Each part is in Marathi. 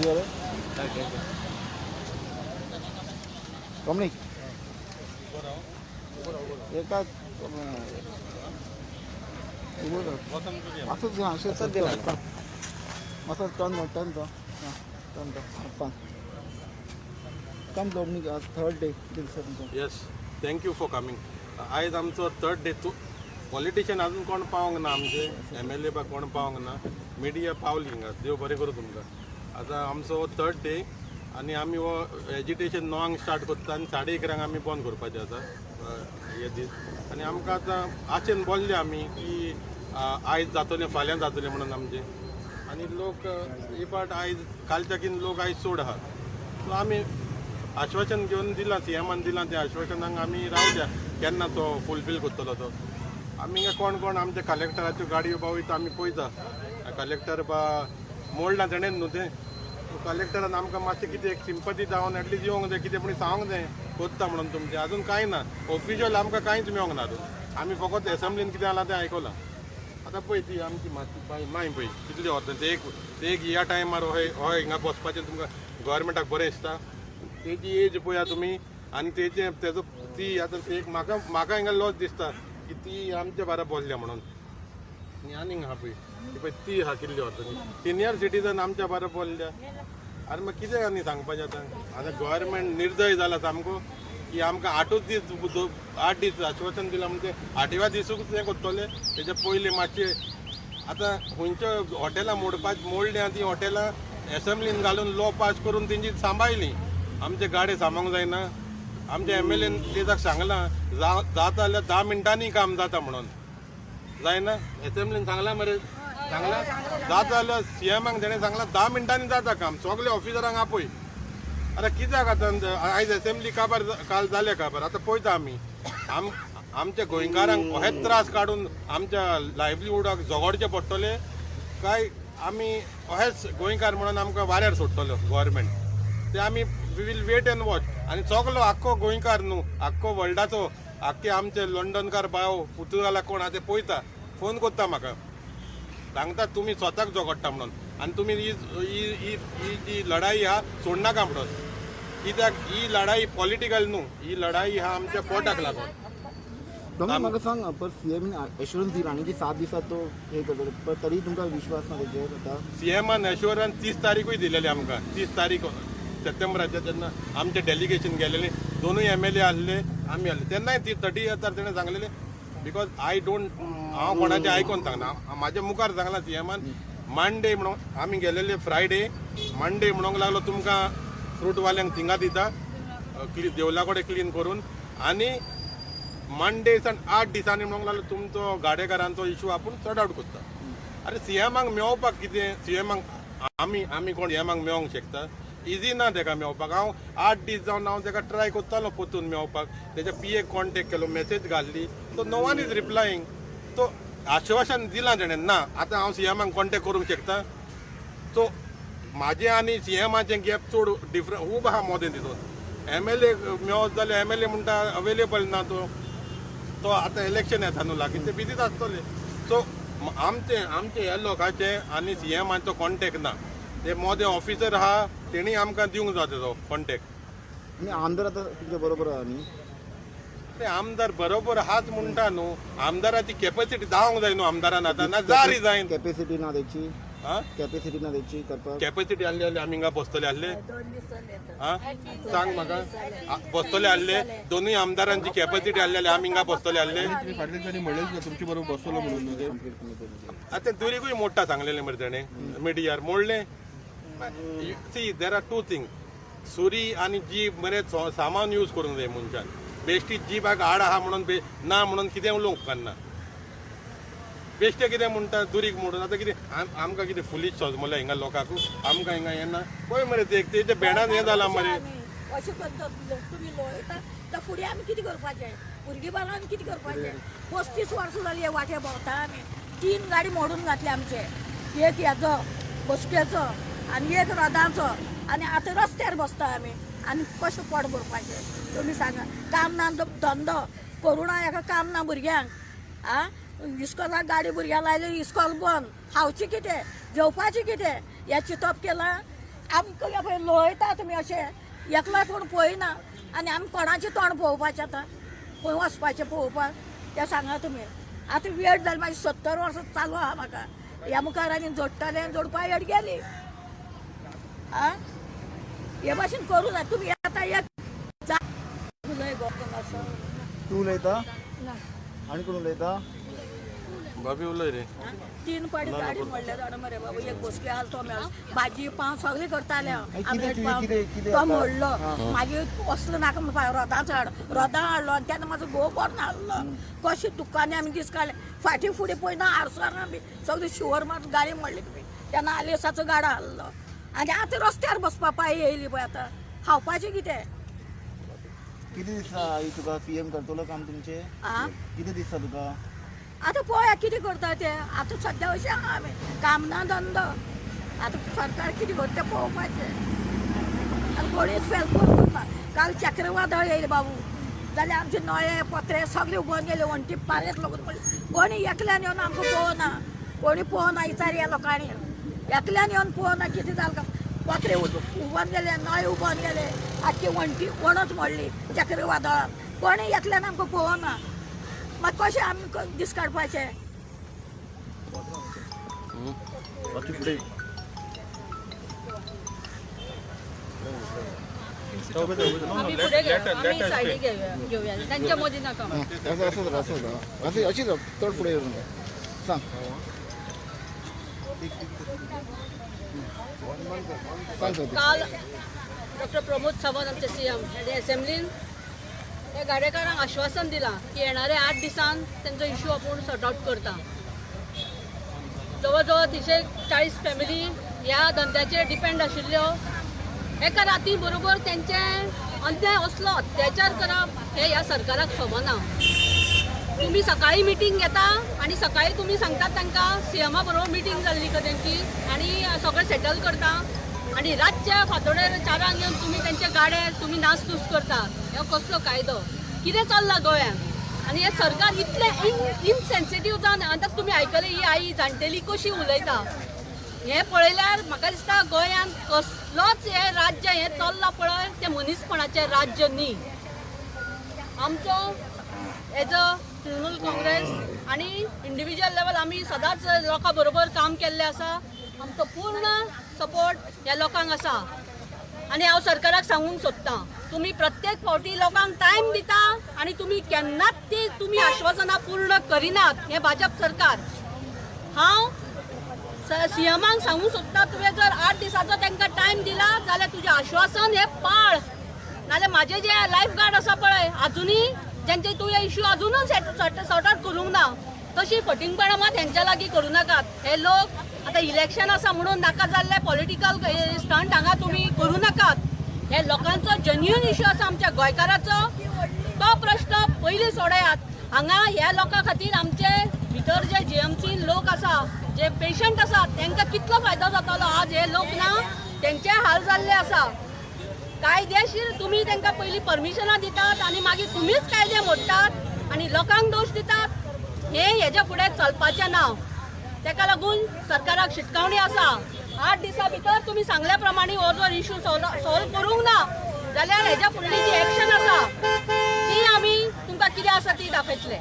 Here. Coming. एका असंच असंच दिला असं टर्न कम दोन third day yes thank you for coming आयज आमचो थर्ड डे तूं पॉलिटिशियन अजून कोण पावंक ना आमचे MLA बा कोण पावंक ना मिडिया पावली हिंगा देव बरें करूं तुमकां आतां आमचो थर्ड डे आनी आमी हो एजिटेशन 9 स्टार्ट करता आनी 11:30 आमी बंद करपाचें आसा हे दीस आनी आमकां आतां आशेन बोल्ले आमी की आयज जातलें फाल्यां जातलें म्हणून आमचें आनी लोक ही पाट आयज कालच्याकीन लोक आयज चड आहा सो आमी आश्वासन घेवन दिलां CMान दिलां तें आश्वासनाक आमी रावल्या केन्ना तो फुलफील करतलो तो आमी हिंगा कोण कोण आमच्या कलेक्टराच्यो गाडयो बा वयता आमी पळयता कलेक्टर बा मोडला तेणें न्हू तें कलेक्टरान आमकां मातशें कितें एक सिंपती जावन एटलीस्ट येवंक जाय कितें पूण सांगूंक जाय कोत्ता म्हणून तुमचें अजून कांय ना ऑफिशियल आमकां कांयच मेळोंक ना अजून आमी फकत एसेंब्लीन कितें जालां तें आयकलां आतां पळय ती आमची माती माय पळय कितले वता ते एक ह्या टायमार हो हिंगा बसपाचें तुमकां गोवोरमेंटाक बरें दिसता तेजी एज पळया तुमी आनी तेजो ती आतां एक म्हाका हिंगा लॉस दिसता की ती आमच्या बारा बोसल्या म्हणून आनी हा पळय ती हा किल्ली वता सिनियर सिटीजन आमच्या बारा बोल्ल्या आनी मागीर कितें आनी सांगपाचें आतां गोवोरमेंट निर्दय जाला सामको की आमकां 8 दीस आश्वासन दिलां म्हणजे 8व्या दिसूच तें करतले तेच्या पयलीं मातशें आतां खंयच्या हॉटेलां मोडल्या ती हॉटेलां एसेंब्लीन घालून लॉ पास करून तेंची सांबाळली आमचे गाडे सामोंक जायना आमच्या MLAन तेजाक सांगलां जाता जाल्यार 10 मिनटांनी काम जाता म्हणून जायना एसेंब्लीन सांगलां मरे सांगलां जाता जाल्यार CMाक तेणें सांगलां 10 मिनटांनी जाता काम सगळे ऑफिसरांक आपय आतां कित्याक आतां आयज एसेंब्ली काबार काल जाले काबार आतां पळयता आमी आमच्या गोंयकारांक अहेच त्रास काडून आमच्या लायव्हलीहुडाक झगडचें पडटलें काय आमी अहेच गोंयकार म्हणून आमकां वाऱ्यार सोडटलो गोवोरमेंट ते आमी we will wait and watch आनी सगलो आख्खो गोंयकार न्हू आख्खो वर्ल्डाचो आख्खे आमचे लंडनकार बाव पुर्तुगालाक कोण आहा ते पळयता फोन करता म्हाका सांगता तुमी स्वताक झगडटा म्हणून आनी तुमी ही जी लढाई आहा सोडनाका म्हणून कित्याक ही लढाई पॉलिटिकल न्हू ही लढाई हा आमच्या पोटाक लागून म्हाका सांग पर CM एश्युरन्स दिला आनी की 7 दिसात तो हे करतलो पण तरी तुमकां विश्वास ना तेजेर आतां CMान एश्युरन्स 30 तारीखूय दिलेली आमकां 30 तारीख सप्टेंबराच्या तेन्ना आमचे डेलिगेशन गेलेले दोनूय MLA आसले आमी आसले तेन्नाय 30 येतार तेणें सांगलेलें बिकॉज हांव कोणाचें आयकोन सांगना म्हाज्या मुखार सांगलां CMान मंडे म्हणून आमी गेलेले फ्रायडे मंडे म्हणूंक लागलो तुमकां फ्रूटवाल्यांक थिंगा दिता देवला कडेन क्लीन करून आनी मंडे सान 8 दिसांनी म्हणूंक लागलो तुमचो गाडेकारांचो इशू आपूण सॉर्ट आवट करता अरे CMाक मेळोवपाक कितें CMाक आमी कोण CMाक मेळोंक शकता इजी ना तेका मेळोवपाक हांव 8 दीस जावन हांव तेका ट्राय करतालो पोतून मेळोवपाक तेच्या PA कॉन्टेक्ट केलो मेसेज घाल्ली सो नो वन इज रिप्लायींग तो आश्वासन दिलां तेणें ना आतां हांव CMाक कॉन्टेक्ट करूंक शकता सो म्हाजें आनी CMाचें गॅप चड डिफरंट खूब आहा मोदें तितून MLA मेळत जाल्यार MLA म्हणटा अवेलेबल ना तो आतां इलेक्शन येता न्हू लागीं ते बिजीच आसतले सो आमचे ह्या लोकांचे आनी CMाचो कॉन्टेक्ट ना ते मोदे ऑफिसर आहा तेणी आमकां दिवंक जाय तेजो कॉन्टेक्ट आनी आमदार आतां तुमच्या बरोबर आहा न्ही ते आमदार बरोबर आहाच म्हणटा न्हू आमदाराची कॅपॅसिटी जावंक जाय न्हू आमदारान आतां ना जारी जायन कॅपॅसिटी ना तेची कॅपॅसिटी ना तेची करपाक कॅपॅसिटी आसली आमी हिंगा बसतले आसले सांग म्हाका बसतले आसले दोनूय आमदारांची कॅपॅसिटी आसली आमी हिंगा बसतले आसले फाटल्या दिसांनी म्हणलेच ना तुमचे बरोबर बसतलो म्हणून आतां दुरीकूय मोडटा सांगलेलें मरे तेणें मिडियार मोडलें सी देर आर 2 थिंग्स सुरी आनी जीब मरे सामान यूज करूंक जाय मनशान बेश्टी जीबाक आड आहा म्हणून ना म्हणून कितें उलोवंक उपकारना बेश्टे कितें म्हणटा दुरीक म्हणून आतां कितें आमकां कितें फुलीच सोजमले हिंगा लोकांक आमकां हिंगा येना पळय मरे तेच्या बेडान हें जालां मरे अशें करता तुमी लोळयता तर फुडें आमी कितें करपाचें भुरगीं बाळां आमी कितें करपाचें 35 वर्सां जालीं हे वाटे भोंवता आमी 3 गाडी मोडून घातले आमचे एक हेजो बसकेचो आनी एक रदाचो आनी आतां रस्त्यार बसता आमी आनी कशें पोट भरपाचें तुमी सांगा काम ना धंदो कोरोना हेका काम ना भुरग्यांक आं इस्कॉलाक गाडी भुरग्यां लायली इस्कॉल बंद खावची कितें जेवपाचें कितें हें चिंतप केलां आमकां पळय लोळयता तुमी अशें एकलो कोण पळयना आनी आमी कोणाचें तोंड पळोवपाचें आतां खंय वचपाचें पळोवपाक तें सांगा तुमी आतां वेळ जाली म्हाजी 70 वर्सां चालू आहा म्हाका ह्या मुखार आनी जोडटाले जोडपा वेळ गेली आं हे भाशेन करूं ना तुमी आतां एक उलय गो असो तू उलयता ना आनी कोण उलयता बाबी उलय रे 3 पाडी गाडी म्हणले जाणा मरे बाबा एक बसके आल तो मेळ भाजी पाव सगळी करताले हांव आमलेट पाव तो मोडलो मागीर वसलो नाका म्हणून रोदां चड रोदां हाडलो आनी तेन्ना म्हाजो घोव बरो नासलो कशें दुकानी आमी दीस काडले फाटीं फुडें पळयना आरसार बी सगळी शुवर मारून गाडी म्हणली तुमी तेन्ना आलेसाचो गाडो हाडलो आनी आतां रस्त्यार बसपा पांय येयली पळय आतां खावपाचें कितें कितें दिसता आई तुका सीएम करतलो काम तुमचें आं कितें दिसता तुका आतां पळोवया कितें करता ते आतां सद्या अशें आहा आमी काम ना धंदो आतां सरकार कितें करता तें पळोवपाचें आनी कोणीच फेल करना काल चक्रवादळ येयलें बाबू जाल्यार आमचे नळे पत्रे सगळे उबोवन गेले वण्टी पारेक लागून म्हणलें कोणी एकल्यान येवन आमकां पळोवना कोणी पळोवना विचार ह्या लोकांनी एकल्यान येवन पळोवना कितें जालें काय पत्रे उबोवन गेले नळे उबोवन गेले आख्खी वण्टी वणत मोडली चक्रवादळान कोणी एकल्यान आमकां पळोवना मागीर कशें आमी दीस काडपाचें आम्ही पुढे आम्ही सायडी घेऊया त्यांच्या मोदी नका अशीच चड फुडें येवं सांग काल डॉक्टर प्रमोद सावंत आमचे सीएम हे असेंब्लीन त्या गाडेकारांक आश्वासन दिलां की येणाऱ्या 8 दिसान त्यांचो इश्यू आपूण सॉर्ट आउट करता जवळ जवळ 340 फॅमिली ह्या धंद्याचेर डिपेंड आशिल्ल्यो एका राती बरोबर त्यांचे अन्याय असलो अत्याचार करप हे ह्या सरकाराक शोभना तुम्ही सकाळी मिटींग घेता आणि सकाळी तुम्ही सांगतात तांकां सीएमा बरोबर मिटींग जाल्ली तेंची आणि सगळें सेटल करता आणि रातच्या फातोडेर 4 येवन तुम्ही त्यांचे गाडे तुम्ही नासधूस करता हो कसलो कायदो कितें चल्ला गोंयांत आणि हे सरकार इतले इनसेन्सिटीव जावन आतां तुम्ही आयकले ही आई जाणटेली कशी उलयता हे पळयल्यार म्हाका दिसता गोंयांत कसलोच हे राज्य हे चल्ला पळय ते मनीसपणाचें राज्य न्ही आमचो एज अ तृणमूल काँग्रेस आणि इंडिव्हिज्युअल लेवल आमी सदांच लोकां बरोबर काम केल्लें आसा आमचो पूर्ण सपोर्ट ह्या लोकांक आसा आणि हांव सरकाराक सांगूंक सोदतां तुम्ही प्रत्येक फावटी लोकांक टायम दिता आणि तुम्ही केन्नाच ती तुम्ही आश्वासनां पूर्ण करिनात हे भाजप सरकार हांव सीएमांक सांगूंक सोदता तुवें जर 8 दिसाचो तांकां टायम दिला जाल्यार तुजें आश्वासन हे पाळ नाल्यार म्हाजे जे लायफ गार्ड आसा पळय आजुनी ज्यांचे तुवें इश्यू अजुनूच सॉर्ट आउट करूंक ना तशी फटिंगपणां मात हेंच्या लागीं करूं नाकात हे लोक आतां इलेक्शन आसा म्हणून नाका जाल्ले पॉलिटिकल स्टंट हांगा तुमी करूं नाकात हे लोकांचो जेन्युइन इश्यू आसा आमच्या गोंयकाराचो तो प्रश्न पयलीं सोडयात हांगा ह्या लोकां खातीर आमचे भितर जे GMC लोक आसा जे पेशंट आसा तांकां कितलो फायदो जातलो आज हे लोक ना तेंचे हाल जाल्ले आसा कायदेशीर तुम्ही तांकां पयलीं परमिशनां दितात आनी मागीर तुमीच कायदे मोडटात आनी लोकांक दोश दितात हे हेजे फुडें चलपाचें ना तेका लागून सरकाराक शिटकावणी आसा 8 दिसां भितर तुम्ही सांगल्या प्रमाणे हो जर इश्यू सॉल्व करूंक ना जाल्यार हेज्या फुडली जी एक्शन आसा ती आमी तुमकां कितें आसा ती दाखयतले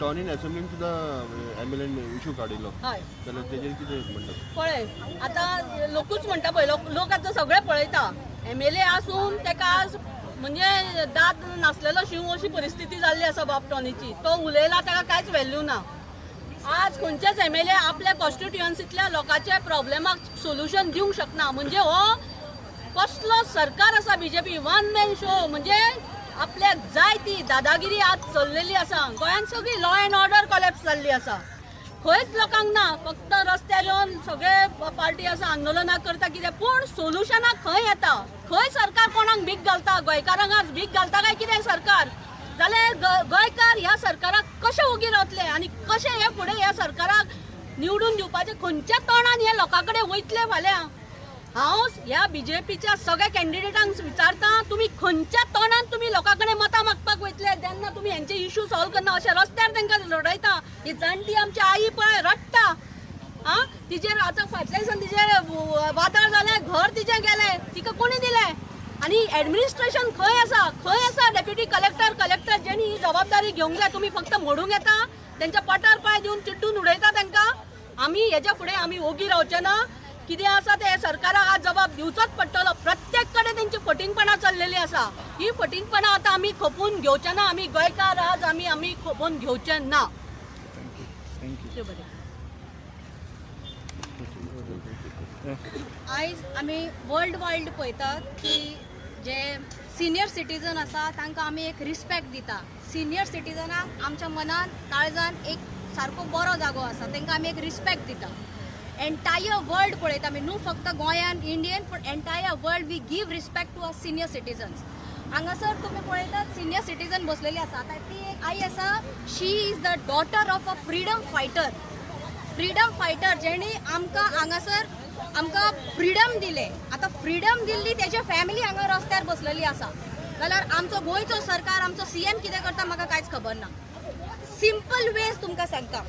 टॉनीन असेंब्लीन सुद्दां एमएलएन इश्यू काडिल्लो हय जाल्यार तेजेर कितें म्हणटात पळय आतां लोकूच म्हणटा पळय लोक आतां सगळे पळयता MLA आसून तेका आज म्हणजे दात नासलेलो शिव अशी परिस्थिती जाल्ली आसा बाब टॉनीची तो उलयला तेका कांयच व्हॅल्यू ना आज खंयचेच MLA आपल्या कॉन्स्टिट्युएन्सींतल्या लोकांच्या प्रॉब्लेमाक सोल्युशन दिवंक शकना म्हणजे हो कसलो सरकार आसा बीजेपी वन मॅन शो म्हणजे आपल्याक जाय ती दादागिरी आज चल्लेली आसा गोंयांत सगळी लॉ अँड ऑर्डर कॉलेप्स जाल्ली आसा खंयच लोकांक ना फक्त रस्त्यार येवन सगळे पार्टी आसा आंदोलनां करता कितें पूण सोल्युशनाक खंय येता खंय सरकार कोणाक भीक घालता गोंयकारांक आज भीक घालता काय कितें सरकार जाल्यार गोंयकार ह्या सरकाराक कशे उगी रावतले आनी कशे हे फुडें ह्या सरकाराक निवडून दिवपाचे खंयच्या तोंडान हे लोकां कडेन वयतले फाल्यां हांव ह्या बीजेपीच्या सगळ्या कॅन्डिडेटांक विचारता तुम्ही खंयच्या तोंडान तुम्ही लोकां कडेन मतां मागपाक वयतले जेन्ना तुम्ही हेंचे इश्यू सॉल्व करना अशे रस्त्यार तांकां लढयता ही जाणटी आमची आई पळय रडटा तिचेर आतां फाटल्या दिसान तिचेर वादळ जालें, घर तिचें गेलें, तिका कोणी दिलें? आणि ऍडमिनिस्ट्रेशन खंय आसा डेप्युटी कलेक्टर जेणी ही जबाबदारी घेवंक जाय. तुम्ही फक्त मोडूंक येता, त्यांच्या पटार पाय दिवन चिड्डून उडयता तांकां. आमी हेच्या फुडें आमी ओगी रावचे ना. कितें आसा ते सरकाराक आज जबाब दिवचोच पडटलो. प्रत्येक कडेन तेंची फटींगपणां चल्लेली आसा. ही फटींगपणां आतां आमी खपून घेवचे ना. आमी गोंयकार आज आमी खपून घेवचे ना. देव बरें. आयज आमी वर्ल्ड वायड पळयतात की जे सिनियर सिटीजन आसा तांकां आमी एक रिस्पेक्ट दिता. सिनियर सिटीजनाक आमच्या मनान काळजान एक सारको बरो जागो आसा, तांकां आमी एक रिस्पेक्ट दिता. एंटायर वर्ल्ड पळयता आमी, न्हू फक्त गोंयान इंडियन पण entire world we give respect to our senior citizens. हांगासर तुमी पळयतात सिनियर सिटीजन बसलेली आसा. आतां ती एक आई आसा, she is the daughter of a freedom fighter जेणी आमकां हांगासर आमकां फ्रीडम दिले. आतां फ्रीडम दिल्ली तेजे फॅमिली हांगा रस्त्यार बसलेली आसा. जाल्यार आमचो गोंयचो सरकार, आमचो सीएम कितें करता म्हाका कांयच खबर ना. सिंपल वेज तुमकां सांगता,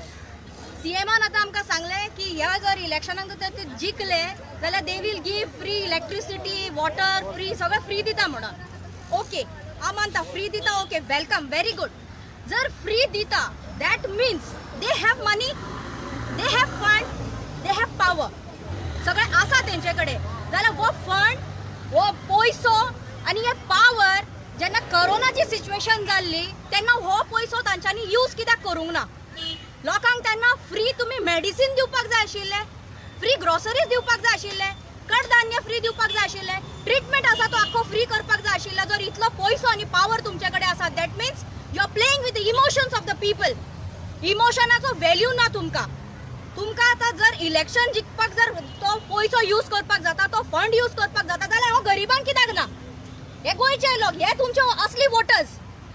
सीएमान आतां आमकां सांगलें की ह्या जर इलेक्शनाक जर ते जिखले जाल्यार they will give free electricity, water free, सगळें फ्री दिता म्हणून. ओके, हांव मानता फ्री दिता, ओके, वेलकम, व्हेरी गुड. जर फ्री दिता that means they have money, they have fund, they have power, सगळें आसा तेंचे कडेन. जाल्यार हो फंड, हो पयसो आनी हे पॉवर जेन्ना कोरोनाची सिच्युएशन जाल्ली तेन्ना हो पयसो तांच्यांनी यूज कित्याक करूंक ना? लोकांक तेन्ना फ्री तुमी मेडिसीन दिवपाक जाय आशिल्ले, फ्री ग्रोसरीज दिवपाक जाय आशिल्ले, कडधान्य फ्री दिवपाक जाय आशिल्ले, ट्रिटमेंट आसा तो आख्खो फ्री करपाक जाय आशिल्लो. जर इतलो पयसो आनी पॉवर तुमचे कडेन आसा that means you are playing with the emotions of the people. इमोशनाचो व्हॅल्यू ना तुमकां. तुमकां आतां जर इलेक्शन जिखपाक जर तो पयसो यूज करपाक जाता, तो फंड यूज करपाक जाता, जाल्यार हो गरिबांक कित्याक ना? हे गोंयचे लोक, हे तुमचे असली voters,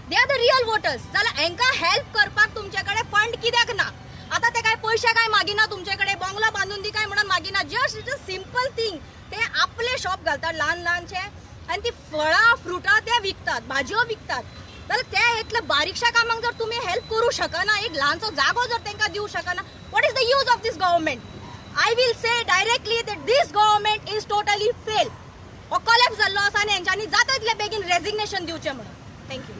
they are the real voters. जाल्यार हांकां हेल्प करपाक तुमचे कडेन फंड कित्याक ना? आतां ते काय पैसे काय मागिना तुमचे कडेन, बंगलो बांदून दी काय म्हणून मागिना. Just it a simple thing. ते आपले शॉप घालतात ल्हानशे आनी ती फळां फ्रुटां ते विकतात, भाजयो विकतात. जाल्यार त्या इतल्या बारीकशा कामाक जर तुमी हेल्प करूं शकना, एक ल्हानसो जागो जर तांकां दिवं शकना, what is the use of this government? I will say directly that this government is totally fail. हो कोलॅप्स जाल्लो आसा आनी हेंच्यांनी जाता तितले बेगीन रेजिग्नेशन दिवचें म्हणून. थँक्यू.